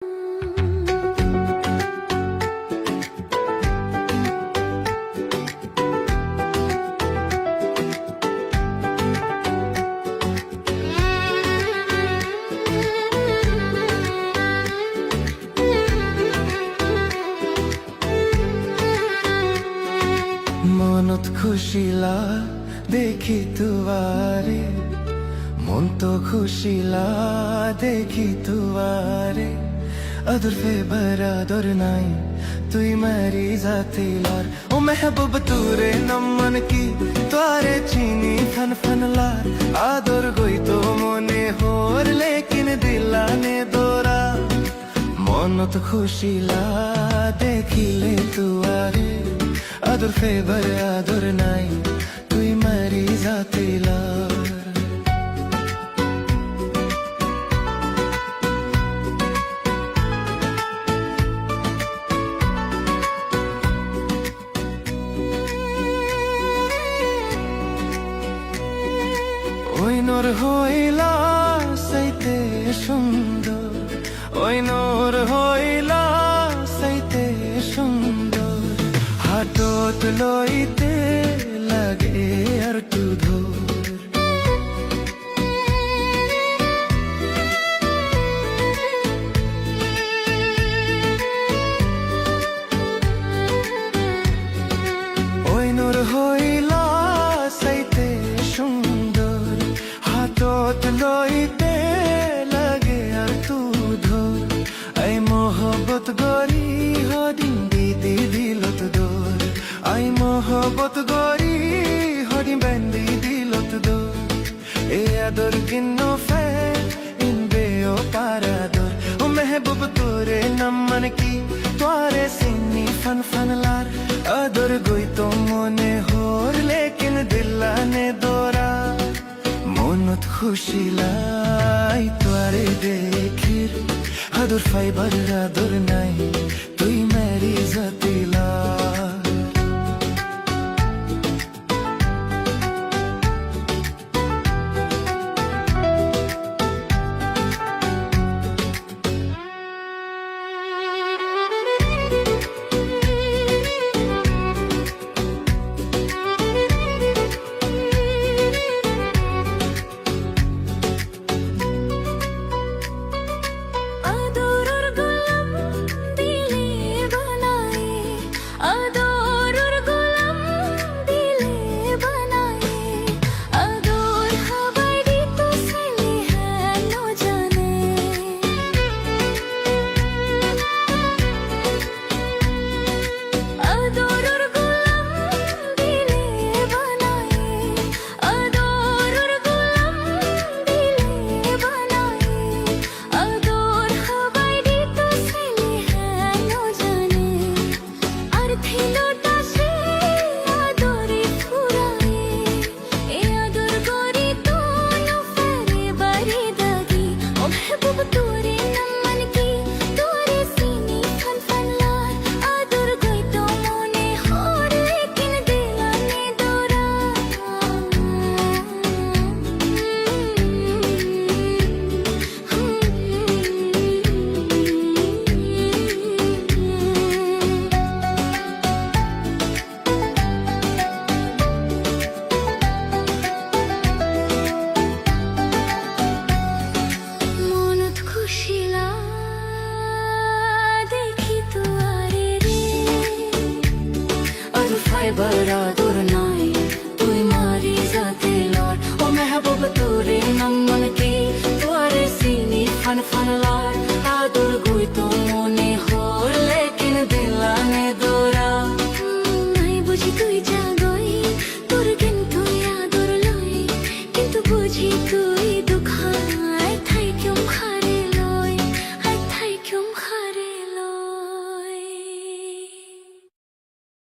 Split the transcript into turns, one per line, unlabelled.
মনত খুশিলা দেখি তুয়ারে, মন তো খুশিলা দেখি তুয়ারে। अदर फे बरादर नाई तुई मेरी जाती लार। ओ महबूब तूरे नमन की तारे चीनी फन फन लार। आदर गोई तो मने होर लेकिन दिलाने दोरा। মনত খুশিলা দেখিলে তুয়ারে, আদর ফেবার আদর নাই তুই মারি জাতিলার। ওই নূর হইলা সাইতে সুন্দর, ওই নূর হইলা সাইতে সুন্দর। হাতত লইতে লাগে আর তু ধর। ওই নূর হইলা সাইতে সুন্দর, হাতত লইতে লাগে আর তু ধর। আই মোহব্বত গরি হদিন দিদি দিলত দোর। আই মোহব্বত গরি হদিন বেন্দি দিলত দোর। এ আদর কিন্ন ফে ইন বেও পারাদর। ও মেহবুব তোরে নমন কি তোরে সিন্নি ফন ফন লার। আদর গই তো মনে হোর লেকিন দিলানে দোরা। মনত খুশিলাই তোরে দেখির, আদর ফাইবার আদর নাই তুই মেরি জাতিলা।